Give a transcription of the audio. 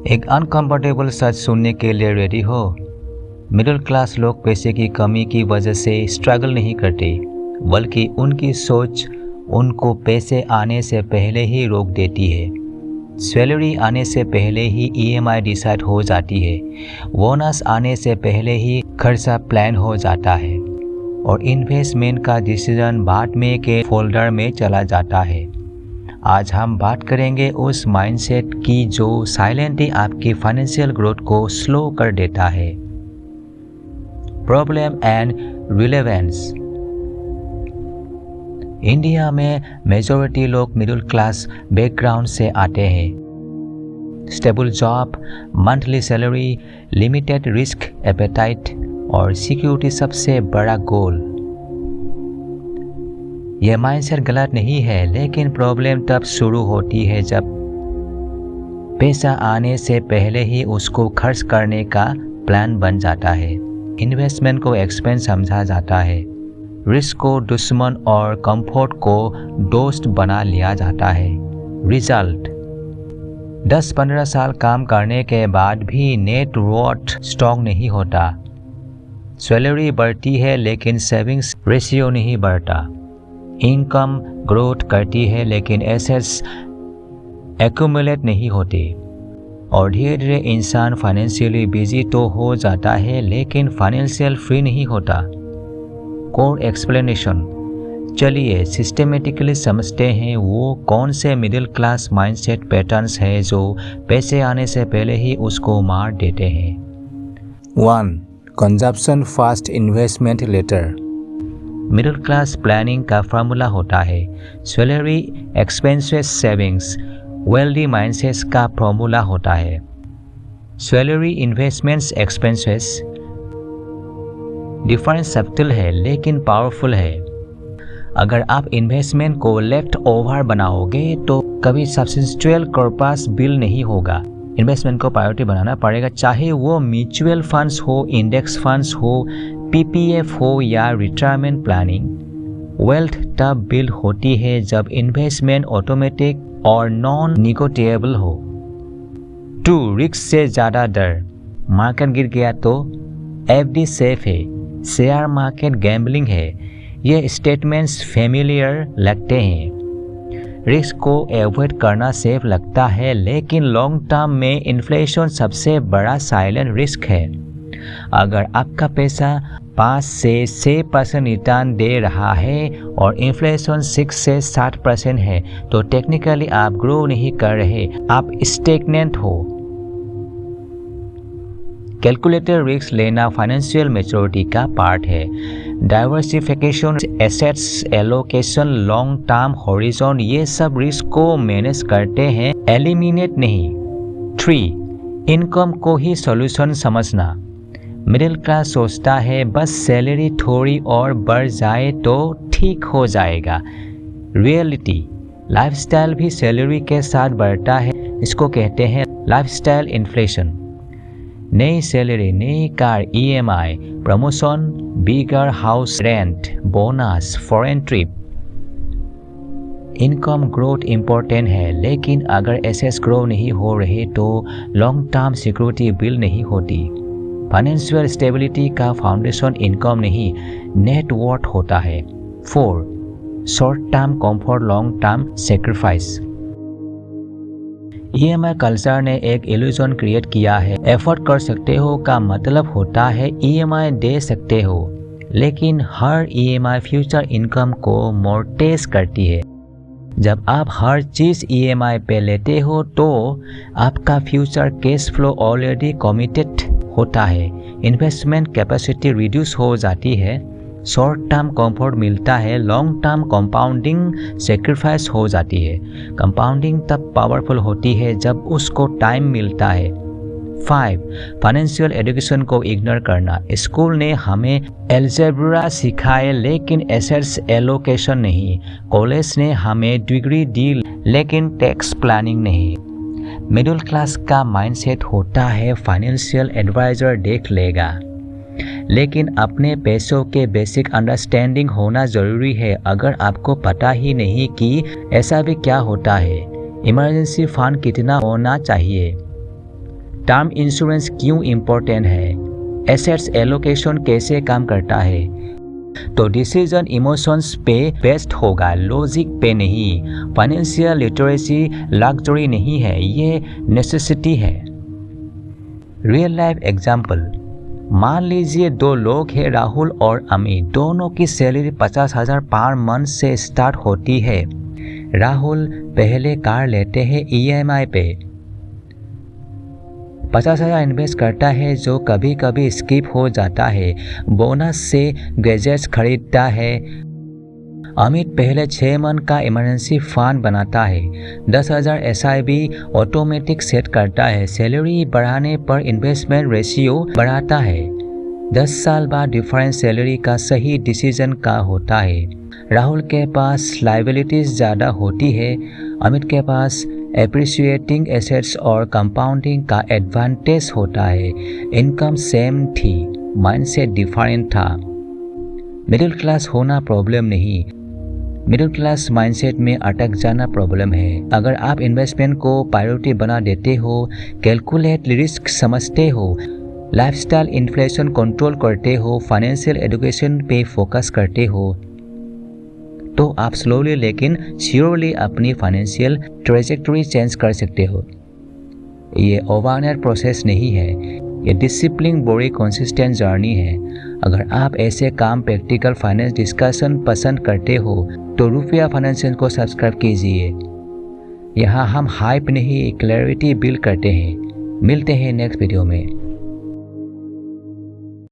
एक अनकंफर्टेबल सच सुनने के लिए रेडी हो? मिडिल क्लास लोग पैसे की कमी की वजह से स्ट्रगल नहीं करते, बल्कि उनकी सोच उनको पैसे आने से पहले ही रोक देती है। सैलरी आने से पहले ही ईएमआई डिसाइड हो जाती है, बोनस आने से पहले ही खर्चा प्लान हो जाता है और इन्वेस्टमेंट का डिसीजन बाद में के फोल्डर में चला जाता है। आज हम बात करेंगे उस माइंडसेट की जो साइलेंटली आपकी फाइनेंशियल ग्रोथ को स्लो कर देता है। Problem and relevance. इंडिया में मेजॉरिटी लोग मिडिल क्लास बैकग्राउंड से आते हैं। Stable job, monthly salary, limited risk appetite और सिक्योरिटी सबसे बड़ा गोल। यह माइंडसेट गलत नहीं है, लेकिन प्रॉब्लम तब शुरू होती है जब पैसा आने से पहले ही उसको खर्च करने का प्लान बन जाता है। इन्वेस्टमेंट को एक्सपेंस समझा जाता है, रिस्क को दुश्मन और कंफर्ट को दोस्त बना लिया जाता है। रिजल्ट, 10-15 साल काम करने के बाद भी नेट वर्थ स्ट्रॉन्ग नहीं होता। सैलरी बढ़ती है लेकिन सेविंग्स रेशियो नहीं बढ़ता। इनकम ग्रोथ करती है लेकिन एसेट्स एक्यूमुलेट नहीं होते और धीरे धीरे इंसान फाइनेंशियली बिजी तो हो जाता है लेकिन फाइनेंशियल फ्री नहीं होता। कोर एक्सप्लेनेशन, चलिए सिस्टेमेटिकली समझते हैं वो कौन से मिडिल क्लास माइंडसेट पैटर्न्स हैं जो पैसे आने से पहले ही उसको मार देते हैं। 1. Consumption fast, investment later. Middle class planning का फार्मूला होता है salary, expenses, savings. Wealthy mindset का फार्मूला होता है salary, investments, expenses. Difference subtle है लेकिन पावरफुल है। अगर आप इन्वेस्टमेंट को लेफ्ट ओवर बनाओगे तो कभी सब्सटेंशियल कॉर्पस बिल नहीं होगा। इन्वेस्टमेंट को प्रायोरिटी बनाना पड़ेगा, चाहे वो म्यूचुअल फंड्स हो, इंडेक्स फंड्स हो, पीपीएफ हो या रिटायरमेंट प्लानिंग। वेल्थ तब बिल्ड होती है जब इन्वेस्टमेंट ऑटोमेटिक और नॉन निगोटिएबल हो। 2. रिस्क से ज़्यादा डर। मार्केट गिर गया तो एफडी सेफ है, शेयर मार्केट गैम्बलिंग है। ये स्टेटमेंट्स फेमिलियर लगते हैं। रिस्क को एवॉइड करना सेफ लगता है लेकिन लॉन्ग टर्म में इन्फ्लेशन सबसे बड़ा साइलेंट रिस्क है। अगर आपका पैसा 5 से 6% रिटर्न दे रहा है और इन्फ्लेशन 6 से 7% है तो टेक्निकली आप ग्रो नहीं कर रहे, आप स्टेगनेंट हो। कैलकुलेटेड रिस्क लेना फाइनेंशियल मैच्योरिटी का पार्ट है। Diversification, assets allocation, long term horizon, ये सब रिस्क को मैनेज करते हैं, एलिमिनेट नहीं। 3. इनकम को ही सॉल्यूशन समझना। मिडिल क्लास सोचता है बस सैलरी थोड़ी और बढ़ जाए तो ठीक हो जाएगा। रियलिटी, लाइफस्टाइल भी सैलरी के साथ बढ़ता है। इसको कहते हैं लाइफस्टाइल इन्फ्लेशन। नई सैलरी, नई car, EMI, promotion, bigger house, rent, bonus, foreign trip. Income growth important है लेकिन अगर एसेट्स ग्रो नहीं हो रहे तो लॉन्ग टर्म सिक्योरिटी बिल्ड नहीं होती। फाइनेंशियल स्टेबिलिटी का फाउंडेशन इनकम नहीं, नेट वर्थ होता है। 4. Short term comfort, long term sacrifice. EMI culture ने एक इल्यूजन क्रिएट किया है। एफर्ट कर सकते हो का मतलब होता है ईएमआई दे सकते हो, लेकिन हर ईएमआई फ्यूचर इनकम को मोर्टेज करती है। जब आप हर चीज़ ईएमआई पे लेते हो तो आपका future cash flow already committed होता है। इन्वेस्टमेंट कैपेसिटी रिड्यूस हो जाती है, शॉर्ट टर्म कंफर्ट मिलता है, लॉन्ग टर्म कंपाउंडिंग सेक्रीफाइस हो जाती है। कंपाउंडिंग तब पावरफुल होती है जब उसको टाइम मिलता है। 5. फाइनेंशियल एजुकेशन को इग्नोर करना। स्कूल ने हमें एल्जेब्रा सिखाए लेकिन एसेट्स एलोकेशन नहीं। कॉलेज ने हमें डिग्री दी लेकिन टैक्स प्लानिंग नहीं। मिडिल क्लास का माइंडसेट होता है फाइनेंशियल एडवाइजर देख लेगा, लेकिन अपने पैसों के बेसिक अंडरस्टैंडिंग होना ज़रूरी है। अगर आपको पता ही नहीं कि ऐसा भी क्या होता है, इमरजेंसी फंड कितना होना चाहिए, टर्म इंश्योरेंस क्यों इम्पोर्टेंट है, एसेट्स एलोकेशन कैसे काम करता है। तो डिसीजन इमोशंस पे बेस्ड होगा, लॉजिक पे नहीं। फाइनेंशियल लिटरेसी लग्जरी नहीं है, ये नेसेसिटी है। रियल लाइफ एग्जाम्पल, मान लीजिए दो लोग हैं, राहुल और अमित। दोनों की सैलरी 50,000 पर मंथ से स्टार्ट होती है। राहुल पहले कार लेते हैं EMI पे, 50,000 इन्वेस्ट करता है जो कभी कभी स्किप हो जाता है। बोनस से गैजेट्स खरीदता है। अमित पहले 6 मंथ का इमरजेंसी फंड बनाता है, 10,000 SIP ऑटोमेटिक सेट करता है। सैलरी बढ़ाने पर इन्वेस्टमेंट रेशियो बढ़ाता है। 10 साल बाद डिफरेंस सैलरी का सही डिसीजन का होता है। राहुल के पास लाइबिलिटीज ज़्यादा होती है, अमित के पास एप्रिशिएटिंग एसेट्स और कंपाउंडिंग का एडवांटेज होता है। इनकम सेम थी, माइंडसेट डिफरेंट था। मिडिल क्लास होना प्रॉब्लम नहीं, मिडिल क्लास माइंडसेट में अटक जाना प्रॉब्लम है। अगर आप इन्वेस्टमेंट को प्रायोरिटी बना देते हो, कैलकुलेट रिस्क समझते हो, लाइफस्टाइल इन्फ्लेशन कंट्रोल करते हो, फाइनेंशियल एजुकेशन पे फोकस करते हो, तो आप स्लोली लेकिन श्योरली अपनी फाइनेंशियल ट्रेजेक्टरी चेंज कर सकते हो। ये ओवरनाइट प्रोसेस नहीं है, ये डिसिप्लिन बड़ी कंसिस्टेंट जर्नी है। अगर आप ऐसे काम प्रैक्टिकल फाइनेंस डिस्कशन पसंद करते हो तो रुपया फाइनेंशियल को सब्सक्राइब कीजिए। यहाँ हम हाइप नहीं, क्लैरिटी बिल्ड करते हैं। मिलते हैं नेक्स्ट वीडियो में।